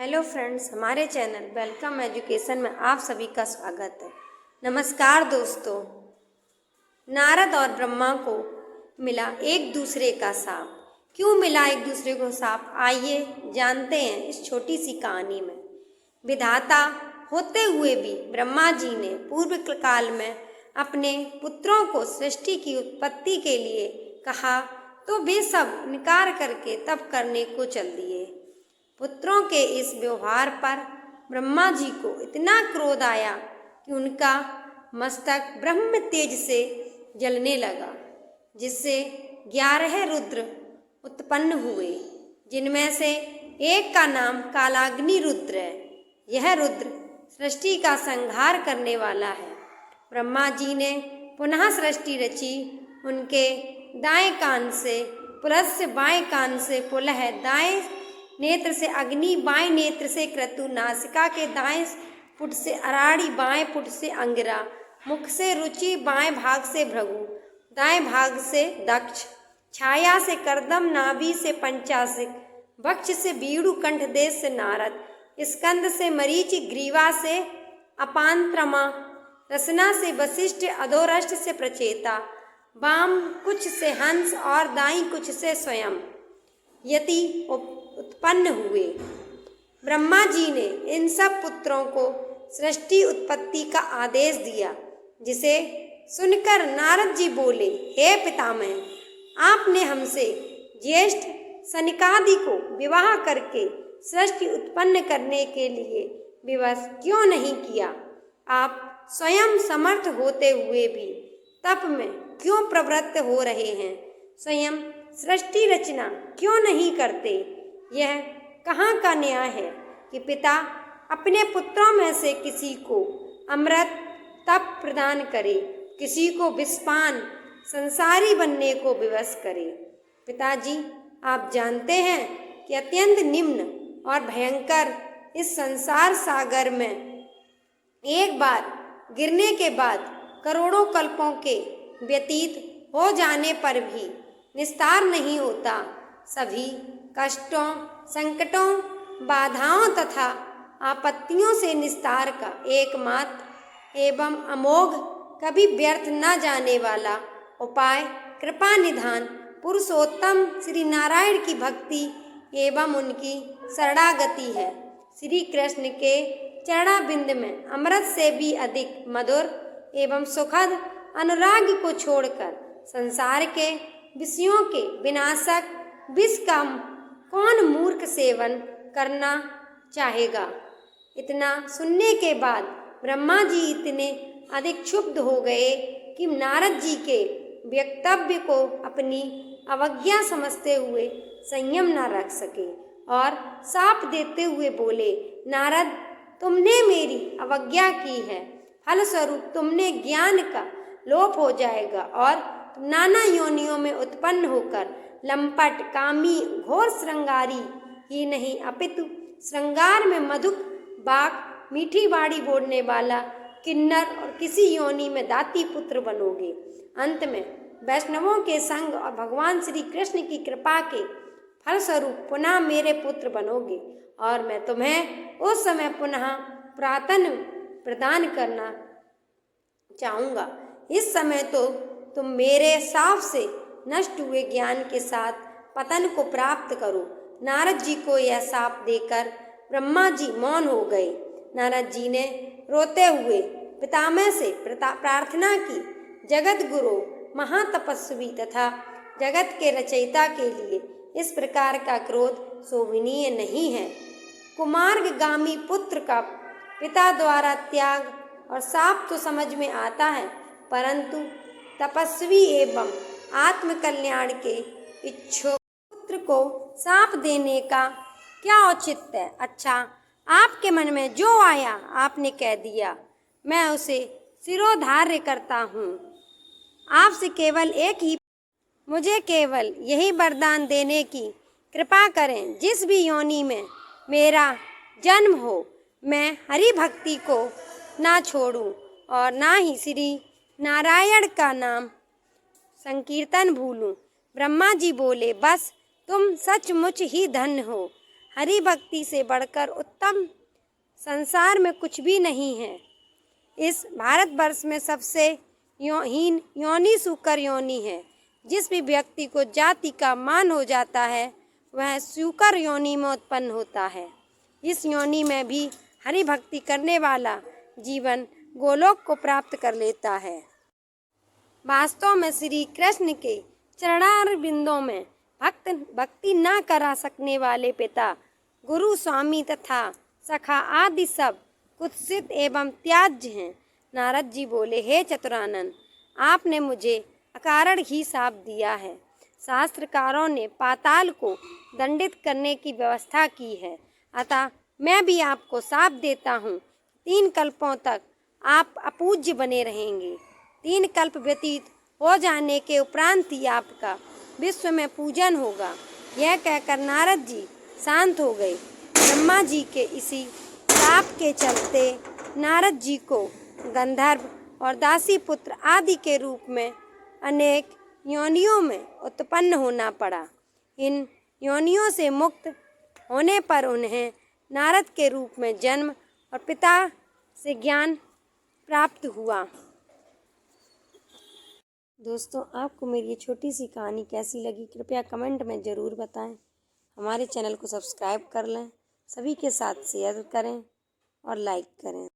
Hello friends, हमारे channel welcome education में आप सभी का स्वागत है। नमस्कार दोस्तों। नारद और ब्रह्मा को मिला एक दूसरे का साप। क्यों मिला एक दूसरे को साप, आइए जानते हैं इस छोटी सी कहानी में। विधाता होते हुए भी ब्रह्मा जी ने पूर्व काल में अपने पुत्रों को सृष्टि की उत्पत्ति के लिए कहा तो वे सब इनकार करके तप करने को चल दिए। पुत्रों के इस व्यवहार पर ब्रह्मा जी को इतना क्रोध आया कि उनका मस्तक ब्रह्म तेज से जलने लगा, जिससे 11 रुद्र उत्पन्न हुए, जिनमें से एक का नाम कालाग्नि रुद्र है। यह रुद्र सृष्टि का संहार करने वाला है। ब्रह्मा जी ने पुनः सृष्टि रची। उनके दाएं कान से पुलस्त्य, बाएं कान से पुलह, दाएं नेत्र से अग्नि, बाएं नेत्र से क्रतु, नासिका के दाएं पुट से अराड़ी, बाएं पुट से अंगिरा, मुख से रुचि, बाएं भाग से भृगु, दाएं भाग से दक्ष, छाया से करदम, नाभि से पंचासिक, वक्ष से बीड़ु, कंठ देश से नारद, स्कंद से मरीचि, ग्रीवा से अपांत्रमा, रसना से वशिष्ठ, अधोरष्ट से प्रचेता, वाम कुछ से हंस और दाई कुछ से स्वयं यति उत्पन्न हुए। ब्रह्मा जी ने इन सब पुत्रों को सृष्टि उत्पत्ति का आदेश दिया, जिसे सुनकर नारद जी बोले, हे पितामह, आपने हमसे ज्येष्ठ सनकादि को विवाह करके सृष्टि उत्पन्न करने के लिए विवश क्यों नहीं किया? आप स्वयं समर्थ होते हुए भी तप में क्यों प्रवृत्त हो रहे हैं? स्वयं सृष्टि रचना क्यों नहीं करते? यह कहाँ का न्याय है कि पिता अपने पुत्रों में से किसी को अमृत तप प्रदान करे, किसी को विषपान संसारी बनने को विवश करे। पिताजी, आप जानते हैं कि अत्यंत निम्न और भयंकर इस संसार सागर में एक बार गिरने के बाद करोड़ों कल्पों के व्यतीत हो जाने पर भी निस्तार नहीं होता। सभी कष्टों, संकटों, बाधाओं तथा आपत्तियों से निस्तार का एकमात्र एवं अमोघ, कभी व्यर्थ न जाने वाला उपाय कृपा निधान पुरुषोत्तम श्री नारायण की भक्ति एवं उनकी शरणागति है। श्री कृष्ण के चरणाबिंद में अमृत से भी अधिक मधुर एवं सुखद अनुराग को छोड़कर संसार के विषयों के विनाशक विष का कौन मूर्ख सेवन करना चाहेगा? इतना सुनने के बाद ब्रह्मा जी इतने अधिक क्षुब्ध हो गए कि नारद जी के वक्तव्य को अपनी अवज्ञा समझते हुए संयम न रख सके और साप देते हुए बोले, नारद, तुमने मेरी अवज्ञा की है, फलस्वरूप तुमने ज्ञान का लोप हो जाएगा और तुम नाना योनियों में उत्पन्न होकर लंपट, कामी, घोर श्रृंगारी ही नहीं अपितु श्रृंगार में मधुक, बाक, मीठी बाड़ी बोलने वाला किन्नर और किसी योनि में दाती पुत्र बनोगे। अंत में वैष्णवों के संग और भगवान श्री कृष्ण की कृपा के फलस्वरूप पुनः मेरे पुत्र बनोगे और मैं तुम्हें उस समय पुनः प्रातन प्रदान करना चाहूँगा। इस समय तो तुम मेरे साप से नष्ट हुए ज्ञान के साथ पतन को प्राप्त करो। नारद जी को यह साप देकर ब्रह्मा जी मौन हो गए। नारद जी ने रोते हुए पितामह से प्रार्थना की, जगत गुरु, महातपस्वी तथा जगत के रचयिता के लिए इस प्रकार का क्रोध शोभनीय नहीं है। कुमार्गामी पुत्र का पिता द्वारा त्याग और साप तो समझ में आता है, परंतु तपस्वी एवं आत्मकल्याण के इच्छुक पुत्र को साप देने का क्या औचित्य है? अच्छा, आपके मन में जो आया आपने कह दिया, मैं उसे शिरोधार्य करता हूँ। आपसे केवल एक ही, मुझे केवल यही वरदान देने की कृपा करें, जिस भी योनि में मेरा जन्म हो, मैं हरि भक्ति को ना छोड़ूं और ना ही श्री नारायण का नाम संकीर्तन भूलूं। ब्रह्मा जी बोले, बस तुम सचमुच ही धन्य हो। हरि भक्ति से बढ़कर उत्तम संसार में कुछ भी नहीं है। इस भारतवर्ष में सबसे हीन योनि सूकर योनि है। जिस भी व्यक्ति को जाति का मान हो जाता है वह सूकर योनि में उत्पन्न होता है। इस योनि में भी हरि भक्ति करने वाला जीवन गोलोक को प्राप्त कर लेता है। वास्तव में श्री कृष्ण के चरणारविंदों में भक्ति न करा सकने वाले पिता, गुरु, स्वामी तथा सखा आदि सब कुत्सित एवं त्याज्य हैं। नारद जी बोले, हे चतुरानन, आपने मुझे अकारण ही शाप दिया है। शास्त्रकारों ने पाताल को दंडित करने की व्यवस्था की है, अतः मैं भी आपको शाप देता हूँ। 3 कल्पों तक आप अपूज्य बने रहेंगे। 3 कल्प व्यतीत हो जाने के उपरांत ही आपका विश्व में पूजन होगा। यह कहकर नारद जी शांत हो गए। ब्रह्मा जी के इसी शाप के चलते नारद जी को गंधर्व और दासी पुत्र आदि के रूप में अनेक योनियों में उत्पन्न होना पड़ा। इन योनियों से मुक्त होने पर उन्हें नारद के रूप में जन्म और पिता से ज्ञान प्राप्त हुआ। दोस्तों, आपको मेरी ये छोटी सी कहानी कैसी लगी कृपया कमेंट में ज़रूर बताएं। हमारे चैनल को सब्सक्राइब कर लें, सभी के साथ शेयर करें और लाइक करें।